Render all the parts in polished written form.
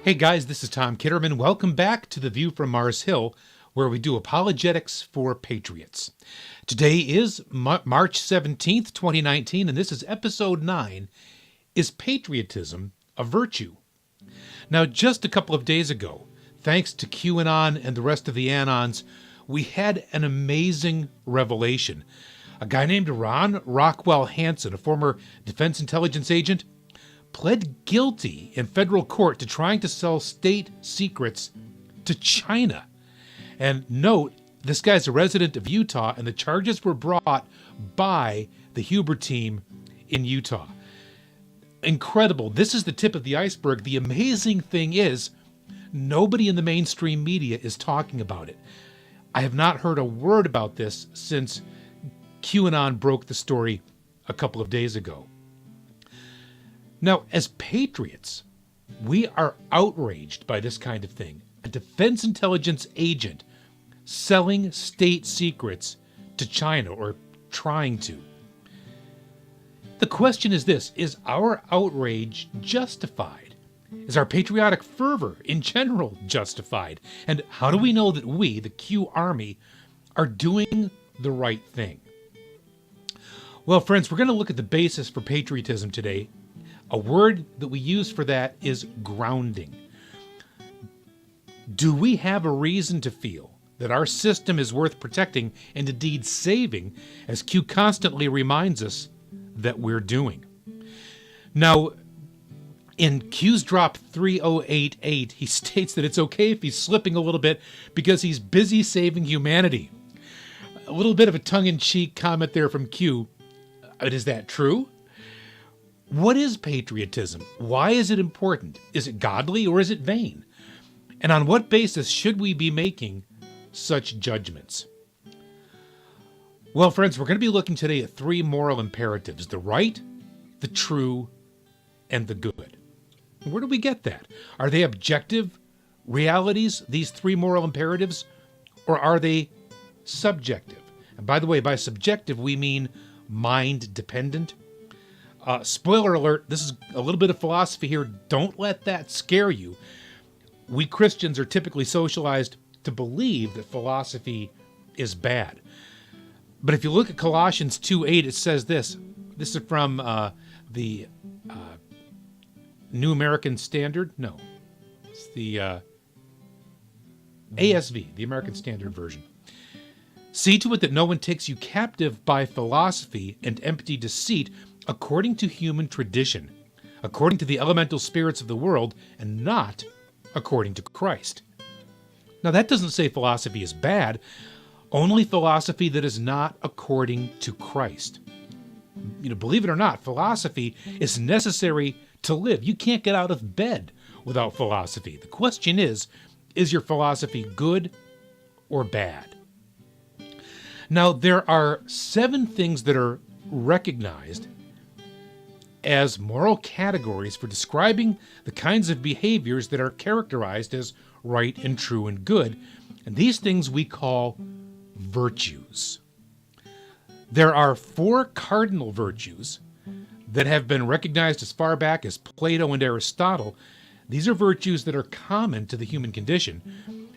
Hey guys, this is Tom Kitterman. Welcome back to The View from Mars Hill, where we do apologetics for patriots. Today is March 17th, 2019, and this is episode 9, Is Patriotism a Virtue? Now, just a couple of days ago, thanks to QAnon and the rest of the Anons, we had an amazing revelation. A guy named Rockwell Hansen, a former Defense Intelligence agent, pled guilty in federal court to trying to sell state secrets to China. And note, this guy's a resident of Utah, and the charges were brought by the Huber team in Utah. Incredible. This is the tip of the iceberg. The amazing thing is, nobody in the mainstream media is talking about it. I have not heard a word about this since QAnon broke the story a couple of days ago. Now, as patriots, we are outraged by this kind of thing. A defense intelligence agent selling state secrets to China, or trying to. The question is this: is our outrage justified? Is our patriotic fervor in general justified? And how do we know that we, the Q Army, are doing the right thing? Well, friends, we're going to look at the basis for patriotism today. A word that we use for that is grounding. Do we have a reason to feel that our system is worth protecting and indeed saving, as Q constantly reminds us that we're doing? Now, in Q's drop 3088, he states that it's okay if he's slipping a little bit because he's busy saving humanity. A little bit of a tongue-in-cheek comment there from Q. But is that true? What is patriotism? Why is it important? Is it godly or is it vain? And on what basis should we be making such judgments? Well, friends, we're going to be looking today at 3 moral imperatives: the right, the true, and the good. Where do we get that? Are they objective realities, these 3 moral imperatives, or are they subjective? And by the way, by subjective, we mean mind-dependent. Spoiler alert, this is a little bit of philosophy here. Don't let that scare you. We Christians are typically socialized to believe that philosophy is bad. But if you look at Colossians 2:8, it says this. This is from the New American Standard. No, it's the ASV, the American Standard Version. See to it that no one takes you captive by philosophy and empty deceit, according to human tradition, according to the elemental spirits of the world, and not according to Christ. Now, that doesn't say philosophy is bad, only philosophy that is not according to Christ. Believe it or not, philosophy is necessary to live. You can't get out of bed without philosophy. The question is your philosophy good or bad? Now, there are 7 things that are recognized as moral categories for describing the kinds of behaviors that are characterized as right and true and good. And these things we call virtues. There are 4 cardinal virtues that have been recognized as far back as Plato and Aristotle. These are virtues that are common to the human condition.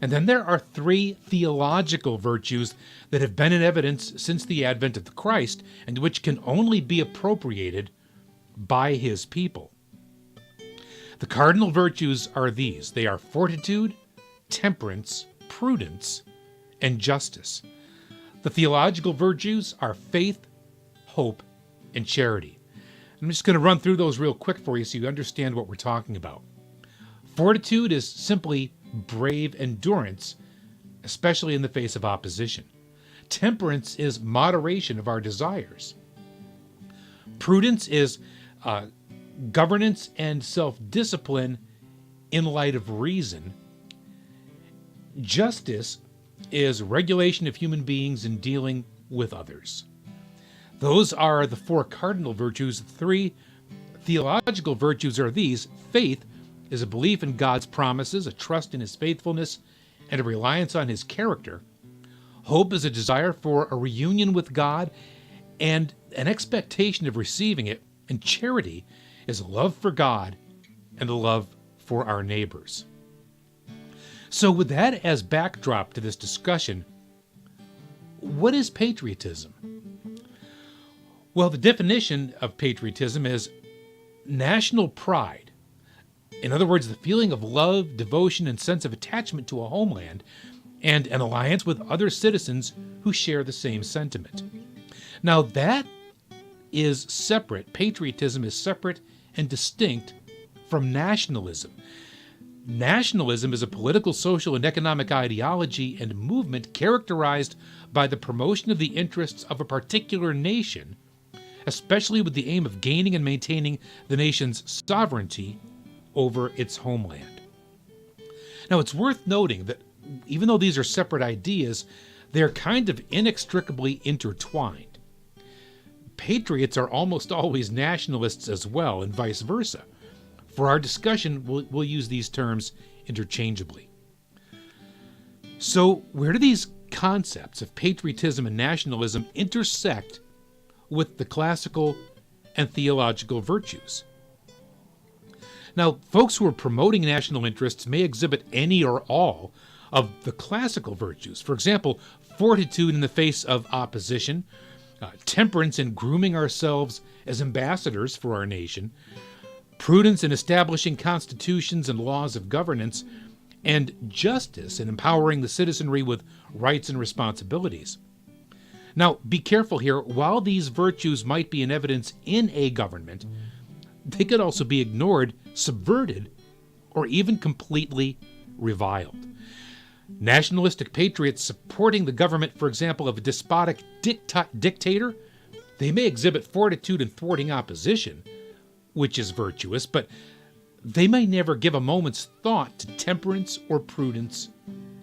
And then there are 3 theological virtues that have been in evidence since the advent of the Christ, and which can only be appropriated by his people. The cardinal virtues are these. They are fortitude, temperance, prudence, and justice. The theological virtues are faith, hope, and charity. I'm just going to run through those real quick for you so you understand what we're talking about. Fortitude is simply brave endurance, especially in the face of opposition. Temperance is moderation of our desires. Prudence is governance and self-discipline in light of reason. Justice is regulation of human beings in dealing with others. Those are the 4 cardinal virtues. 3 theological virtues are these. Faith is a belief in God's promises, a trust in his faithfulness, and a reliance on his character. Hope is a desire for a reunion with God and an expectation of receiving it. And charity is a love for God and a love for our neighbors. So with that as backdrop to this discussion, what is patriotism? Well, the definition of patriotism is national pride. In other words, the feeling of love, devotion, and sense of attachment to a homeland, and an alliance with other citizens who share the same sentiment. Now that is separate. Patriotism is separate and distinct from nationalism. Nationalism is a political, social, and economic ideology and movement characterized by the promotion of the interests of a particular nation, especially with the aim of gaining and maintaining the nation's sovereignty over its homeland. Now, it's worth noting that even though these are separate ideas, they're kind of inextricably intertwined. Patriots are almost always nationalists as well, and vice versa. For our discussion, we'll use these terms interchangeably. So, where do these concepts of patriotism and nationalism intersect with the classical and theological virtues? Now, folks who are promoting national interests may exhibit any or all of the classical virtues. For example, fortitude in the face of opposition, temperance in grooming ourselves as ambassadors for our nation, prudence in establishing constitutions and laws of governance, and justice in empowering the citizenry with rights and responsibilities. Now, be careful here. While these virtues might be in evidence in a government, they could also be ignored, subverted, or even completely reviled. Nationalistic patriots supporting the government, for example, of a despotic dictator, they may exhibit fortitude in thwarting opposition, which is virtuous, but they may never give a moment's thought to temperance or prudence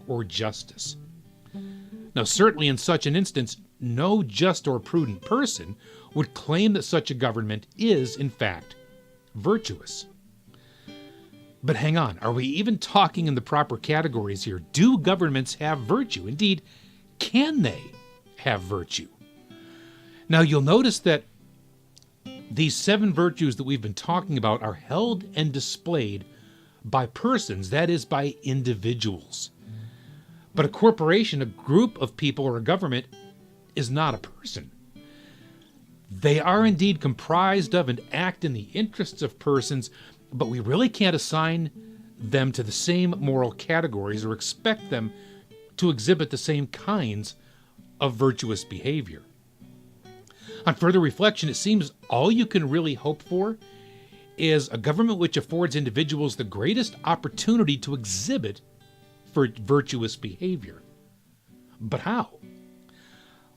or justice. Now, certainly in such an instance, no just or prudent person would claim that such a government is, in fact, virtuous. But hang on, are we even talking in the proper categories here? Do governments have virtue? Indeed, can they have virtue? Now, you'll notice that these 7 virtues that we've been talking about are held and displayed by persons, that is, by individuals. But a corporation, a group of people, or a government is not a person. They are indeed comprised of and act in the interests of persons, but we really can't assign them to the same moral categories or expect them to exhibit the same kinds of virtuous behavior. On further reflection, it seems all you can really hope for is a government which affords individuals the greatest opportunity to exhibit for virtuous behavior. But how?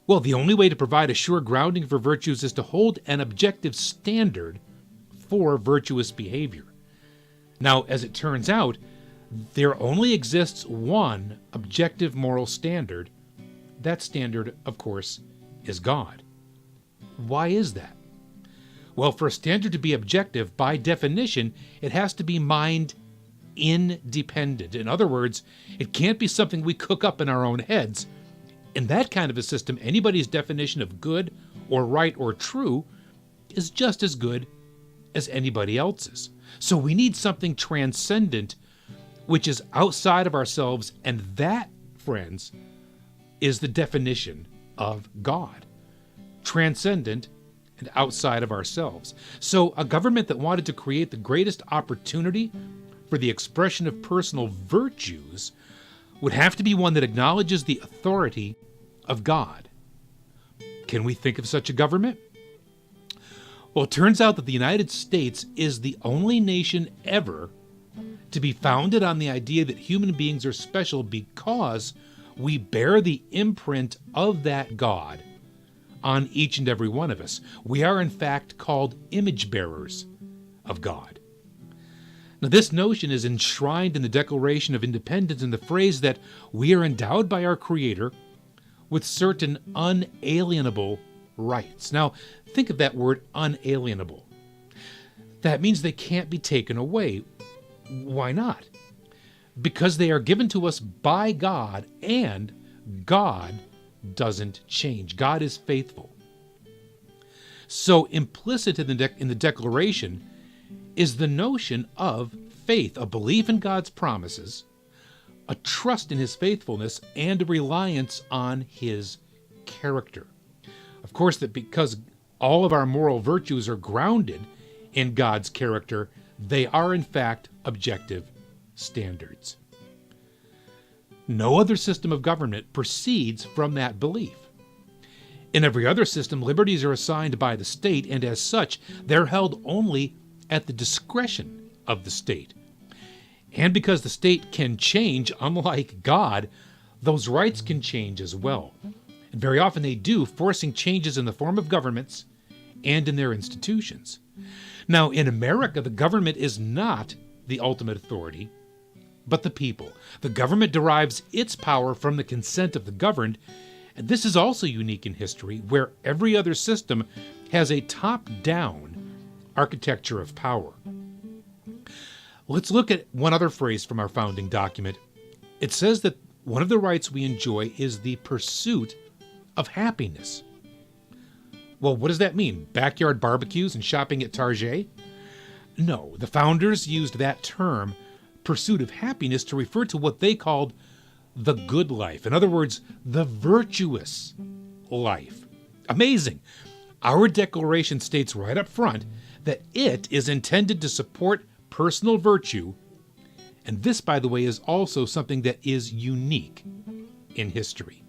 Well, the only way to provide a sure grounding for virtues is to hold an objective standard for virtuous behavior. Now, as it turns out, there only exists one objective moral standard. That standard, of course, is God. Why is that? Well, for a standard to be objective, by definition, it has to be mind independent. In other words, it can't be something we cook up in our own heads. In that kind of a system, anybody's definition of good or right or true is just as good as anybody else's. So we need something transcendent, which is outside of ourselves, and that, friends, is the definition of God. Transcendent and outside of ourselves. So a government that wanted to create the greatest opportunity for the expression of personal virtues would have to be one that acknowledges the authority of God. Can we think of such a government? Well, it turns out that the United States is the only nation ever to be founded on the idea that human beings are special because we bear the imprint of that God on each and every one of us. We are, in fact, called image bearers of God. Now, this notion is enshrined in the Declaration of Independence in the phrase that we are endowed by our Creator with certain unalienable rights. Now, think of that word unalienable. That means they can't be taken away. Why not? Because they are given to us by God, and God doesn't change. God is faithful. So implicit in the Declaration is the notion of faith, a belief in God's promises, a trust in his faithfulness, and a reliance on his character. Of course, that because all of our moral virtues are grounded in God's character, they are in fact objective standards. No other system of government proceeds from that belief. In every other system, liberties are assigned by the state, and as such, they're held only at the discretion of the state. And because the state can change, unlike God, those rights can change as well. And very often they do, forcing changes in the form of governments and in their institutions. Now, in America, the government is not the ultimate authority, but the people. The government derives its power from the consent of the governed, and this is also unique in history, where every other system has a top-down architecture of power. Let's look at one other phrase from our founding document. It says that one of the rights we enjoy is the pursuit of happiness. Well, what does that mean? Backyard barbecues and shopping at Target? No, the founders used that term, pursuit of happiness, to refer to what they called the good life. In other words, the virtuous life. Amazing. Our Declaration states right up front that it is intended to support personal virtue, and this, by the way, is also something that is unique in history.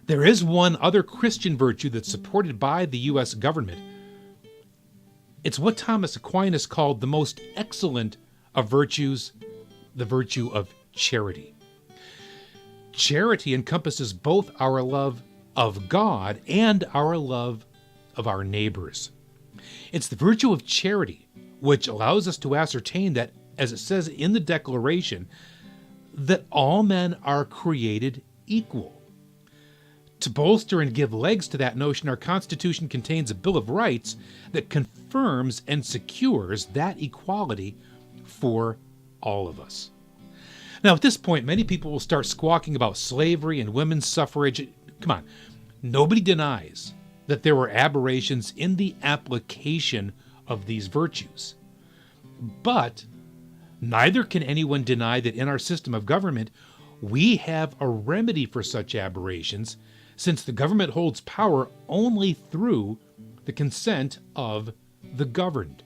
There is one other Christian virtue that's supported by the U.S. government. It's what Thomas Aquinas called the most excellent of virtues, the virtue of charity. Charity encompasses both our love of God and our love of our neighbors. It's the virtue of charity which allows us to ascertain that, as it says in the Declaration, that all men are created equal. To bolster and give legs to that notion, our Constitution contains a Bill of Rights that confirms and secures that equality for all of us. Now, at this point, many people will start squawking about slavery and women's suffrage. Come on, nobody denies that there were aberrations in the application of these virtues. But neither can anyone deny that in our system of government, we have a remedy for such aberrations, since the government holds power only through the consent of the governed.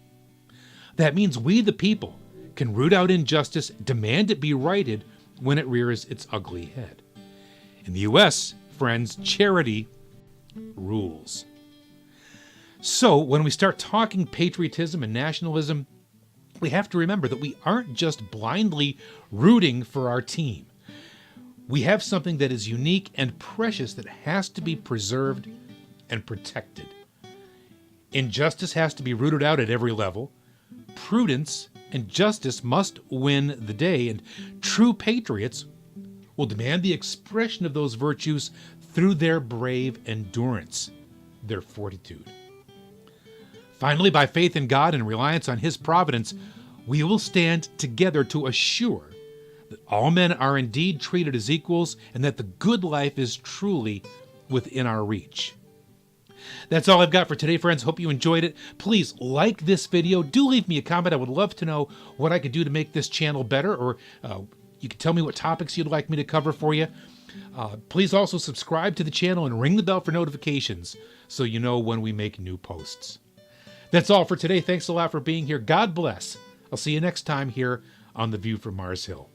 That means we, the people, can root out injustice, demand it be righted when it rears its ugly head. In the U.S., friends, charity rules. So when we start talking patriotism and nationalism, we have to remember that we aren't just blindly rooting for our team. We have something that is unique and precious that has to be preserved and protected. Injustice has to be rooted out at every level. Prudence and justice must win the day, and true patriots will demand the expression of those virtues through their brave endurance, their fortitude. Finally, by faith in God and reliance on His providence, we will stand together to assure that all men are indeed treated as equals and that the good life is truly within our reach. That's all I've got for today, friends. Hope you enjoyed it. Please like this video. Do leave me a comment. I would love to know what I could do to make this channel better, or you can tell me what topics you'd like me to cover for you. Please also subscribe to the channel and ring the bell for notifications so you know when we make new posts. That's all for today. Thanks a lot for being here. God bless. I'll see you next time here on The View from Mars Hill.